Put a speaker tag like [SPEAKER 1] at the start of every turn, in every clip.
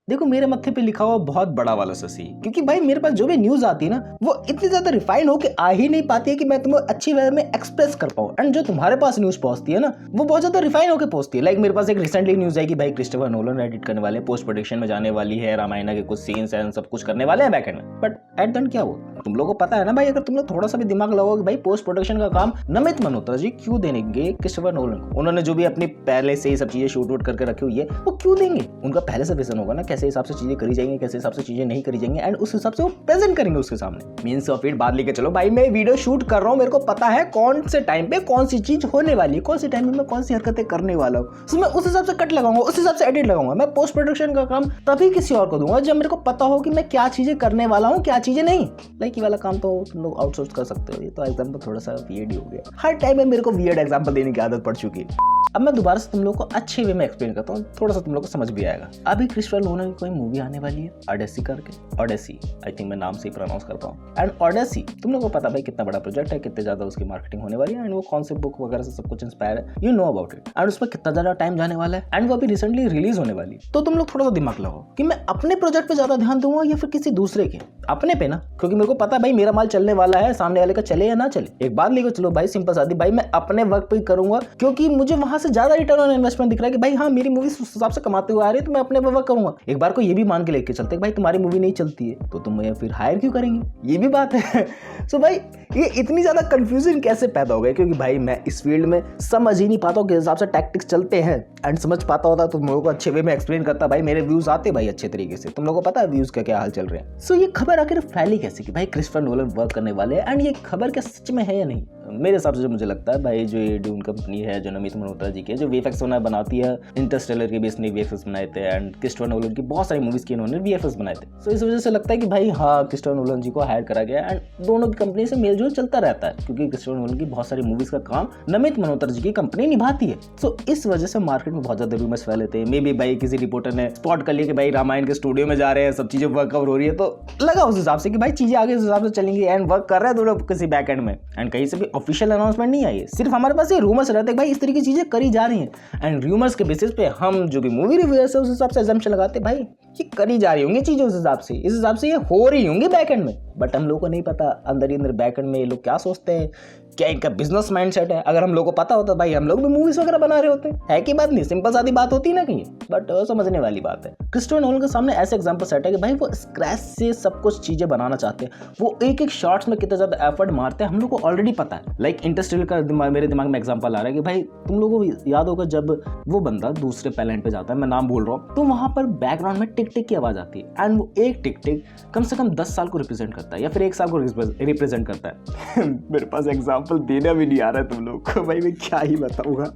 [SPEAKER 1] देखो मेरे मत्थे पे लिखा हुआ बहुत बड़ा वाला ससी, क्योंकि भाई मेरे पास जो भी न्यूज आती है ना वो इतनी ज्यादा रिफाइन होके आ ही नहीं पाती है कि मैं तुम्हें अच्छी वे में एक्सप्रेस कर पाऊं। एंड जो तुम्हारे पास न्यूज पहुंचती है ना वो बहुत ज्यादा रिफाइन होके पहुंचती है। लाइक मेरे पास एक रिसेंटली न्यूज है कि भाई क्रिस्टोफर नोलन एडिट करने वाले, पोस्ट प्रोडक्शन में जाने वाली है, रामायण के कुछ सीन्स एंड सब कुछ करने वाले हैं बैकएंड में। बट एट द एंड क्या हो, तुम लोगों को पता है ना भाई, अगर तुम लोग थोड़ा सा भी दिमाग लगाओगे भाई पोस्ट प्रोडक्शन का काम नमित मल्होत्रा जी क्यों देंगे क्रिस्टोफर नोलन को? उन्होंने जो भी अपनी पहले से ही सब चीजें शूट वूट करके रखी हुई है वो क्यों देंगे? उनका पहले से विजन होगा ना कैसे हिसाब से चीजें करी जाएंगी, कैसे हिसाब से चीजें नहीं करी जाएंगी, एंड उस हिसाब से वो प्रेजेंट करेंगे उसके सामने। मींस ऑफ इट बात लेके चलो भाई, मैं वीडियो शूट कर रहा हूँ, मेरे को पता है कौन से टाइम पे कौन सी चीज होने वाली है, कौन सी टाइम में मैं कौन सी हरकतें करने वाला हूँ, तो मैं उस हिसाब से कट लगाऊंगा, उस हिसाब से एडिट लगाऊंगा। मैं पोस्ट प्रोडक्शन का काम तभी किसी और को दूंगा जब मेरे को पता हो कि मैं क्या चीजें करने वाला हूँ, क्या चीजें नहीं। लाइक ये वाला काम तो तुम लोग आउटसोर्स कर सकते हो। ये तो एग्जाम्पल थोड़ा सा वियर्ड ही हो गया, हर टाइम में मेरे को वियर्ड एग्जाम्पल देने की आदत पड़ चुकी है। अब मैं दोबारा से तुम लोगों को अच्छे वे में एक्सप्लेन करता हूँ, थोड़ा सा तुम लोग को समझ भी आएगा। अभी क्रिस्टोफर नोलन की कोई मूवी आने वाली है ऑडेसी करके, ऑडेसी आई थिंक मैं नाम से ही प्रोनाउंस करता हूँ। एंड ऑडेसी तुम लोगों को पता भाई कितना बड़ा प्रोजेक्ट है, कितने ज्यादा उसकी मार्केटिंग होने वाली है, एंड वो कॉन्सेप्ट बुक वगैरह से सब कुछ इंस्पायर है, you know about it. And उसमें कितना ज्यादा टाइम जाने वाला है, एंड वो अभी रिसेंटली रिलीज होने वाली है। तो तुम लोग थोड़ा सा दिमाग लगाओ कि मैं अपने प्रोजेक्ट पे ज्यादा ध्यान दूंगा या फिर किसी दूसरे के? अपने पे ना, क्योंकि मेरे को पता है भाई मेरा माल चलने वाला है, सामने वाले का चले या ना चले। एक बात लेकर चलो भाई, सिंपल सादी भाई, मैं अपने वर्क पे ही करूंगा क्योंकि मुझे वहां से ज्यादा रिटर्न ऑन इन्वेस्टमेंट दिख रहा है कि भाई हाँ मेरी मूवी उस हिसाब से कमाते हुए आ रही है, तो मैं अपने पे वर्क करूंगा। एक बार को ये भी मान के लेके चलते भाई तुम्हारी मूवी नहीं चलती है तो तुम फिर हायर क्यों करेंगे, ये भी बात है। सो भाई ये इतनी ज्यादा कंफ्यूजन कैसे पैदा हो गया? क्योंकि भाई मैं इस फील्ड में समझ ही नहीं पाता हूँ किस हिसाब से टैक्टिक्स चलते हैं, एंड समझ पाता होता तो तुम लोगों को अच्छे वे में एक्सप्लेन करता भाई, मेरे व्यूज आते भाई अच्छे तरीके से। तुम लोगों को पता है व्यूज का क्या हाल चल रहे हैं। सो ये खबर आखिर फैली कैसे कि भाई क्रिस्टोफर नोलन वर्क करने वाले हैं, एंड ये खबर क्या सच में है या नहीं? मेरे हिसाब से जो मुझे लगता है भाई, जो ये ड्यून कंपनी है जो नमित मल्होत्रा जी की, जो वीएफएक्स बनाती है, इंटरस्टेलर के भी इसने वीएफएक्स बनाए थे, एंड क्रिस्टोफर नोलन की बहुत सारी मूवीज की इन्होंने वीएफएक्स बनाए थे। सो इस वजह से लगता है कि भाई हाँ क्रिस्टोफर नोलन जी को हायर करा गया, एंड दोनों की कंपनी से मेलजोल चलता रहता है क्योंकि क्रिस्टोफर नोलन की बहुत सारी मूवीज का काम नमित मल्होत्रा जी की कंपनी निभाती है। सो इस वजह से मार्केट में बहुत ज्यादा रूमर्स फैले थे। मे बी भाई किसी रिपोर्टर ने स्पॉट कर लिया कि भाई रामायण के स्टूडियो में जा रहे हैं, सब चीजें वर्क कवर हो रही है, तो लगा उस हिसाब से कि भाई चीजें आगे उस हिसाब से चलेंगी, एंड वर्क कर रहे हैं दोनों किसी बैक एंड में, एंड कहीं से भी ऑफिशियल अनाउंसमेंट नहीं आई है। सिर्फ हमारे पास ये रूमर्स रहते हैं भाई इस तरीके की चीजें करी जा रही हैं, एंड रूमर्स के बेसिस पे हम जो भी मूवी रिव्यूअर्स है उस हिसाब से अजम्पशन लगाते भाई ये करी जा रही होंगी चीजें उस हिसाब से, इस हिसाब से ये हो रही होंगी बैक एंड में। बट हम लोगों को नहीं पता अंदर ही अंदर बैक एंड में ये लोग क्या सोचते हैं, क्या इनका बिजनेस माइंडसेट है। अगर हम लोगों को पता होता भाई हम लोग भी मूवीज वगैरह बना रहे होते, है कि बात नहीं, सिंपल सादी बात होती ना कहीं। बट समझने वाली बात है, क्रिस्टोफर नोलन के सामने ऐसे एग्जांपल सेट है कि भाई वो स्क्रैच से सब कुछ चीजें बनाना चाहते हैं, वो एक एक शॉट्स में कितना ज्यादा एफर्ट मारते हैं हम लोग को ऑलरेडी पता है। लाइक इंटरस्टेलर का मेरे दिमाग में एग्जांपल आ रहा है कि भाई तुम लोगों को याद होगा जब वो बंदा दूसरे प्लेनेट पे जाता है, मैं नाम बोल रहा हूँ, तो वहां पर बैकग्राउंड में टिक टिक की आवाज आती है, एंड वो एक टिक टिक कम से कम 10 साल को रिप्रेजेंट करता है या फिर 1 साल को रिप्रेजेंट करता है। मेरे पास एग्जाम्पल देना भी नहीं आ रहा है तुम लोग को, भाई मैं क्या ही बताऊंगा।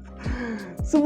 [SPEAKER 1] सो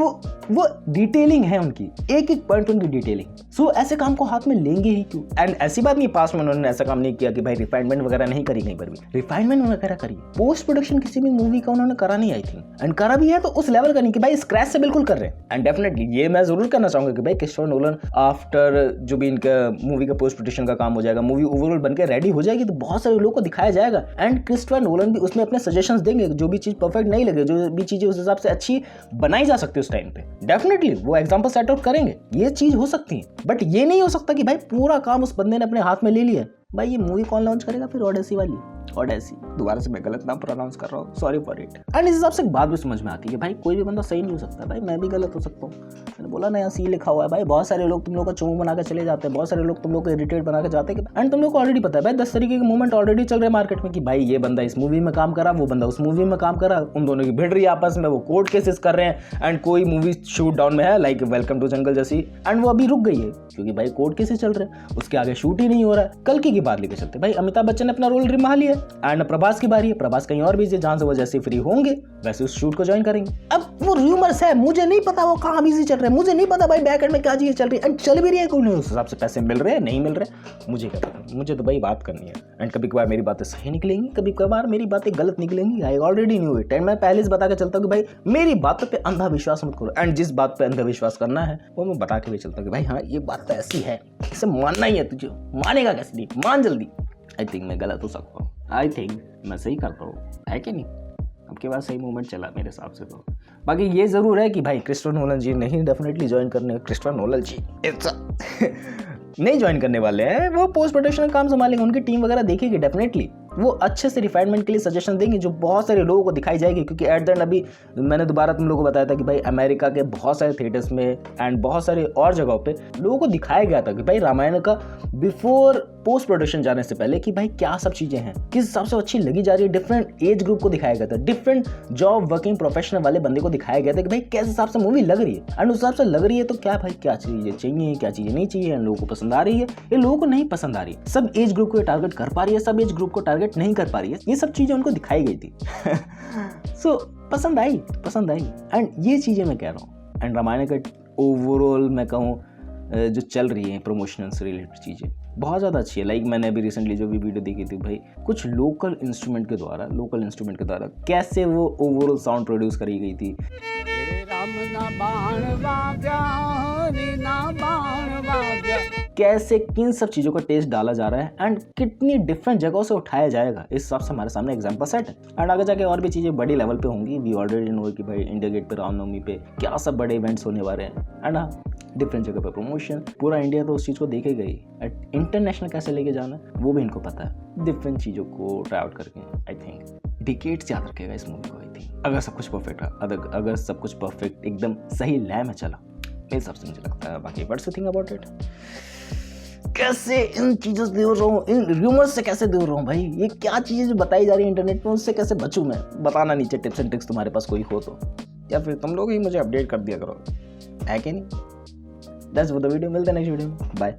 [SPEAKER 1] वो डिटेलिंग है उनकी, एक एक पॉइंट उनकी डिटेलिंग। सो ऐसे काम को हाथ में लेंगे ही क्यों? एंड ऐसी बात नहीं पास्ट में उन्होंने ऐसा काम नहीं किया कि भाई रिफाइनमेंट वगैरह नहीं करी, कहीं पर भी रिफाइनमेंट वगैरह करी, पोस्ट प्रोडक्शन किसी भी मूवी का उन्होंने करा नहीं आई थिंक, एंड करा भी है तो उस लेवल का नहीं कि भाई स्क्रैच से बिल्कुल कर रहे हैं। एंड डेफिनेटली ये मैं जरूर करना चाहूंगा कि भाई क्रिस्टोफर नोलन आफ्टर जो भी इनका मूवी का पोस्ट प्रोडक्शन का काम हो जाएगा, मूवी ओवरऑल बनकर रेडी हो जाएगी तो बहुत सारे लोगों को दिखाया जाएगा, एंड क्रिस्टोफर नोलन भी उसमें अपने सजेशंस देंगे, जो भी चीज परफेक्ट नहीं लगे, जो भी चीजें उस हिसाब से अच्छी बनाई जा सकती है उस टाइम पे, डेफिनेटली वो एग्जांपल सेट आउट करेंगे। ये चीज हो सकती है, बट ये नहीं हो सकता कि भाई पूरा काम उस बंदे ने अपने हाथ में ले लिया। भाई ये मूवी कौन लॉन्च करेगा फिर? ऑडेसी वाली, ऑडेसी, दोबारा से मैं गलत नाम प्रोनाउंस कर रहा हूँ, सॉरी फॉर इट। एंड इस हिसाब से एक बात भी समझ में आती है भाई कोई भी बंदा सही नहीं हो सकता, भाई मैं भी गलत हो सकता हूँ। मैंने बोला ना यहाँ सी लिखा हुआ है भाई, बहुत सारे लोग तुम लोग का चोंग बना के चले जाते हैं, बहुत सारे लोग तुम लोग को इरिटेट बना के जाते हैं, एंड तुम लोग को ऑलरेडी पता है भाई 10 तरीके के मूवमेंट ऑलरेडी चल रहे हैं मार्केट में कि भाई ये बंदा इस मूवी में काम करा, वो बंदा उस मूवी में काम करा, उन दोनों की भिड़ रही है आपस में, वो कोर्ट केसेस कर रहे हैं, एंड कोई मूवी शूट डाउन में है लाइक वेलकम टू जंगल जैसी, एंड वो अभी रुक गई है क्योंकि भाई कोर्ट केसेस चल रहे हैं, उसके आगे शूट ही नहीं हो रहा है। कल की बात लेके चलते भाई अमिताभ बच्चन ने अपना रोल निभा लिया, एंड प्रभास की बारी है, प्रभास कहीं और बिजी, जहां से वो जैसे फ्री होंगे वैसे उस शूट को ज्वाइन करेंगे। अब वो रूमर्स है, मुझे नहीं पता वो कहां बिजी चल रहे हैं, मुझे नहीं पता भाई बैक एंड में क्या चीजें चल रही है, एंड चल भी रही है कोई नहीं, उस हिसाब से पैसे मिल रहे हैं नहीं मिल रहे, मुझे क्या पता, मुझे तो भाई बात करनी है। एंड कभी कभार मेरी बातें सही निकलेंगी, कभी कभार मेरी बातें गलत निकलेंगी, I already knew it, and मैं पहले से बता के चलता हूँ कि भाई मेरी बातों पे अंधा विश्वास मत करो, एंड जिस बात पे अंधा विश्वास करना है वो मैं बता के भी चलता हूँ कि भाई हाँ ये बात तो ऐसी है, इसे मानना ही है, तुझे मानेगा कैसे नहीं, मान जल्दी। आई थिंक मैं गलत हो सकता हूँ, आई थिंक मैं सही करता हूँ, है कि नहीं? आपके पास सही मूवमेंट चला मेरे हिसाब से तो। बाकी ये जरूर है कि भाई क्रिस्टोफर नोलन जी नहीं डेफिनेटली ज्वाइन करने, क्रिस्टोफर नोलन जी नहीं ज्वाइन करने वाले हैं, वो पोस्ट प्रोडक्शन का काम संभालेंगे, उनकी टीम वगैरह देखेगी डेफिनेटली, वो अच्छे से रिफाइनमेंट के लिए सजेशन देंगे जो बहुत सारे लोगों को दिखाई जाएगी। क्योंकि एट द एंड अभी मैंने दोबारा तुम लोगों को बताया था कि भाई अमेरिका के बहुत सारे थिएटर्स में एंड बहुत सारे और जगहों पे लोगों को दिखाया गया था कि भाई रामायण का बिफोर पोस्ट प्रोडक्शन जाने से पहले कि भाई क्या सब चीजें हैं, किस हिसाब से अच्छी लगी जा रही है, डिफरेंट एज ग्रुप को दिखाया गया था, डिफरेंट जॉब वर्किंग प्रोफेशनल वाले बंदे को दिखाया गया था कि भाई किस हिसाब से मूवी लग रही है। एंड उस हिसाब से लग रही है तो क्या भाई क्या चीजें चाहिए, क्या चीजें नहीं चाहिए, लोगों को पसंद आ रही है, ये लोगों को नहीं पसंद आ रही है, सब एज ग्रुप को टारगेट कर पा रही है, सब एज ग्रुप को टारगेट नहीं कर पा रही है, ये सब चीजें उनको दिखाई गई थी। सो पसंद आई एंड ये चीजें मैं कह रहा हूँ। एंड रामायण का ओवरऑल मैं कहूँ जो चल रही है प्रमोशनल से रिलेटेड चीज़ें बहुत ज़्यादा अच्छी है। लाइक मैंने अभी रिसेंटली जो भी वीडियो देखी थी भाई, कुछ लोकल इंस्ट्रूमेंट के द्वारा कैसे वो ओवरऑल साउंड प्रोड्यूस करी गई थी, कैसे किन सब चीज़ों का टेस्ट डाला जा रहा है एंड कितनी डिफरेंट जगहों से उठाया जाएगा, इस हिसाब से हमारे सामने एग्जाम्पल सेट है। एंड आगे जाके और भी चीज़ें बड़ी लेवल पे होंगी। वी ऑलरेडी नो कि भाई इंडिया गेट पे रामनवमी पे क्या सब बड़े इवेंट्स होने वाले हैं एंड हाँ डिफरेंट जगह पे प्रमोशन, पूरा इंडिया तो उस चीज़ को देखेगा ही। एट इंटरनेशनल कैसे लेके जाना वो भी इनको पता है, डिफरेंट चीज़ों को ट्राई आउट करके आई थिंक डिकेड्स याद रखेगा इस मूवी को। आई थिंक अगर सब कुछ परफेक्ट है, अगर सब कुछ परफेक्ट एकदम सही लय में चला, मेरे हिसाब से मुझे लगता है। बाकी what's you think about it? कैसे इन चीज़ों से दूर रहूँ, इन रूमर्स से कैसे दूर रहूँ भाई, ये क्या चीज़ें जो बताई जा रही है इंटरनेट में उससे कैसे बचूँ मैं? बताना नीचे टिप्स एंड ट्रिक्स तुम्हारे पास कोई हो तो, या फिर तुम लोग ही मुझे अपडेट कर दिया करो, है कि नहीं? दैट्स फॉर द वीडियो, मिलते हैं नेक्स्ट वीडियो में, बाय।